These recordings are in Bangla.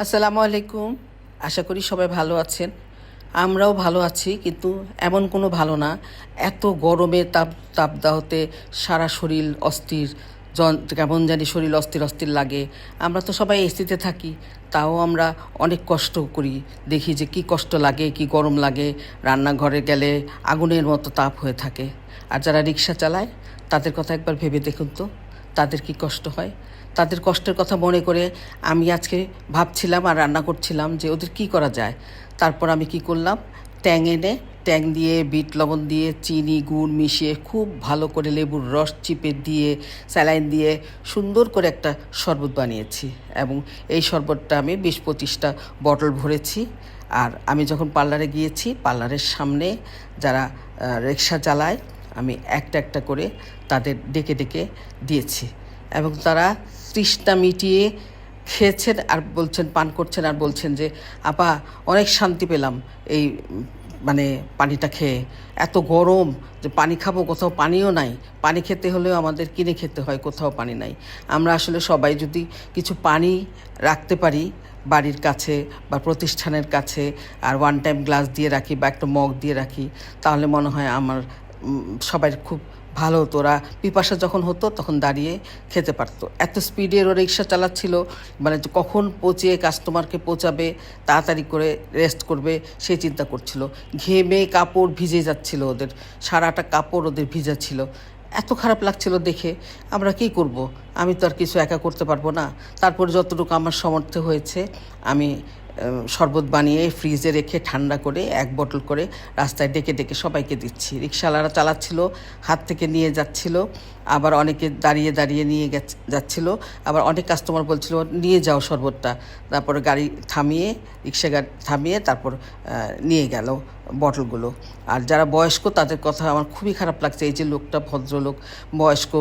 আসসালামু আলাইকুম। আশা করি সবাই ভালো আছেন। আমরাও ভালো আছি, কিন্তু এমন কোনো ভালো না। এত গরমে তাপদাহতে সারা শরীর অস্থির, কেমন জানি শরীর অস্থির অস্থির লাগে। আমরা তো সবাই এসিতে থাকি, তাও আমরা অনেক কষ্ট করি। দেখি যে কি কষ্ট লাগে, কি গরম লাগে। রান্নাঘরে গেলে আগুনের মতো তাপ হয়ে থাকে। আর যারা রিক্সা চালায় তাদের কথা একবার ভেবে দেখুন তো, তাদের কি কষ্ট হয়। তাদের কষ্টের কথা মনে করে আমি আজকে ভাবছিলাম আর রান্না করছিলাম যে ওদের কি করা যায়। তারপর আমি কি করলাম, ট্যাং দিয়ে বিট লবণ দিয়ে চিনি গুড় মিশিয়ে খুব ভালো করে লেবুর রস চিপে দিয়ে স্যালাইন দিয়ে সুন্দর করে একটা শরবত বানিয়েছি। এবং এই শরবতটা আমি 20-25টা বটল ভরেছি। আর আমি যখন পার্লারে গিয়েছি, পার্লারের সামনে যারা রিক্সা চালায় আমি একটা একটা করে তাদের ডেকে ডেকে দিয়েছি। এবং তারা তৃষ্ণা মিটিয়ে খেয়েছেন আর বলছেন, পান করছেন আর বলছেন যে আপা অনেক শান্তি পেলাম এই পানিটা খেয়ে। এত গরম যে পানি খাবো, কোথাও পানিও নাই। পানি খেতে হলেও আমাদের কিনে খেতে হয়, কোথাও পানি নাই। আমরা আসলে সবাই যদি কিছু পানি রাখতে পারি বাড়ির কাছে বা প্রতিষ্ঠানের কাছে, আর ওয়ান টাইম গ্লাস দিয়ে রাখি বা একটা মগ দিয়ে রাখি, তাহলে মনে হয় আমার সবাই খুব ভালো হতো। ওরা পিপাসা যখন হতো তখন দাঁড়িয়ে খেতে পারতো। এত স্পিডে ওরা রিক্সা চালাচ্ছিল, কখন পৌঁছিয়ে কাস্টমারকে পৌঁছাবে, তাড়াতাড়ি করে রেস্ট করবে সেই চিন্তা করছিল। ঘেমে কাপড় ভিজে যাচ্ছিল, ওদের সারাটা কাপড় ওদের ভিজা ছিল। এত খারাপ লাগছিল দেখে। আমরা কি করব, আমি তো আর কিছু একা করতে পারবো না। তারপর যতটুকু আমার সামর্থ্য হয়েছে আমি শরবত বানিয়ে ফ্রিজে রেখে ঠান্ডা করে 1 বোতল করে রাস্তায় ডেকে ডেকে সবাইকে দিচ্ছি। রিক্সাওয়ালারা চালাচ্ছিল, হাত থেকে নিয়ে যাচ্ছিল, আবার অনেকে দাঁড়িয়ে দাঁড়িয়ে নিয়ে যাচ্ছিল, আবার অনেক কাস্টমার বলছিল নিয়ে যাও শরবতটা। তারপরে গাড়ি থামিয়ে, রিক্সা গাড়ি থামিয়ে তারপর নিয়ে গেল বটলগুলো। আর যারা বয়স্ক তাদের কথা আমার খুবই খারাপ লাগছে। এই যে লোকটা ভদ্রলোক, বয়স্ক,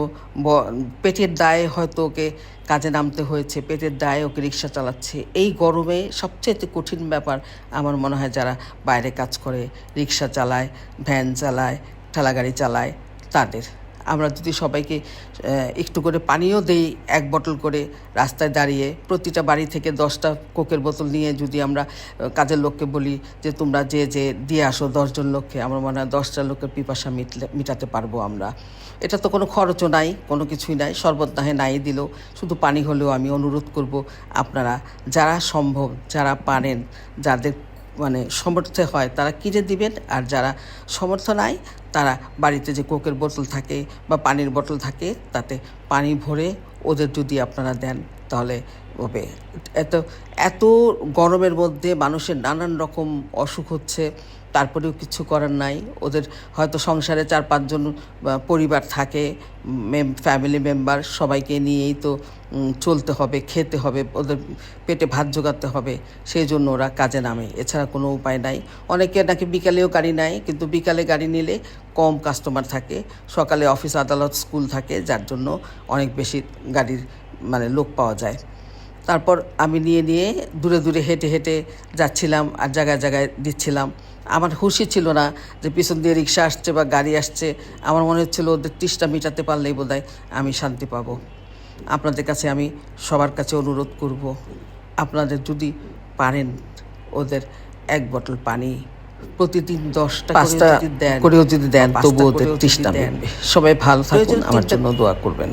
পেটের দায়ে হয়তো ওকে কাজে নামতে হয়েছে, পেটের দায়ে ওকে রিক্সা চালাচ্ছে। এই গরমে সবচেয়ে কঠিন ব্যাপার আমার মনে হয় যারা বাইরে কাজ করে, রিক্সা চালায়, ভ্যান চালায়, ঠেলাগাড়ি চালায়, তাদের। আমরা যদি সবাইকে একটু করে পানিও দেই, 1 বোতল করে রাস্তায় দাঁড়িয়ে, প্রতিটা বাড়ি থেকে 10টা কোকের বোতল নিয়ে যদি আমরা কাজের লোককে বলি যে তোমরা যে দিয়ে আসো 10 জন লোককে, আমার মনে হয় 10টা লোকের পিপাসা মিটাতে পারবো আমরা। এটা তো কোনো খরচও নাই, কোনো কিছুই নাই। শরবত নাই দিলেও শুধু পানি হলেও আমি অনুরোধ করব আপনারা যারা সম্ভব, যারা পারেন, যাদের সমর্থ্য হয় তারা কিনে দিবেন। আর যারা সমর্থ্য নাই তারা বাড়িতে যে কোকের বোতল থাকে বা পানির বোতল থাকে তাতে পানি ভরে ওদের যদি আপনারা দেন তাহলে হবে। এত গরমের মধ্যে মানুষের নানান রকম অসুখ হচ্ছে, তারপরেও কিছু করার নাই। ওদের হয়তো সংসারে 4-5 জন পরিবার থাকে, ফ্যামিলি মেম্বার, সবাইকে নিয়েই তো চলতে হবে, খেতে হবে, ওদের পেটে ভাত জোগাতে হবে। সেই জন্য ওরা কাজে নামে, এছাড়া কোনো উপায় নাই। অনেকে নাকি বিকালেও গাড়ি নেয়, কিন্তু বিকালে গাড়ি নিলে কম কাস্টমার থাকে, সকালে অফিস আদালত স্কুল থাকে, যার জন্য অনেক বেশি গাড়ির লোক পাওয়া যায়। তারপর আমি নিয়ে দূরে দূরে হেঁটে হেঁটে যাচ্ছিলাম আর জায়গায় জায়গায় দিচ্ছিলাম। আমার হুঁশই ছিল না যে পিছন দিয়ে রিক্সা আসছে বা গাড়ি আসছে। আমার মনে হচ্ছিল ওদের তৃষ্ণা মেটাতে পারলেই বোধহয় আমি শান্তি পাবো। আপনাদের কাছে আমি সবার কাছে অনুরোধ করব, আপনাদের যদি পারেন ওদের 1 বোতল পানি প্রতিদিন 10টা করেও যদি দেন তবুও ওদের তৃষ্ণা মিটবে। সবাই ভালো থাকুন, আমার জন্য দোয়া করবেন।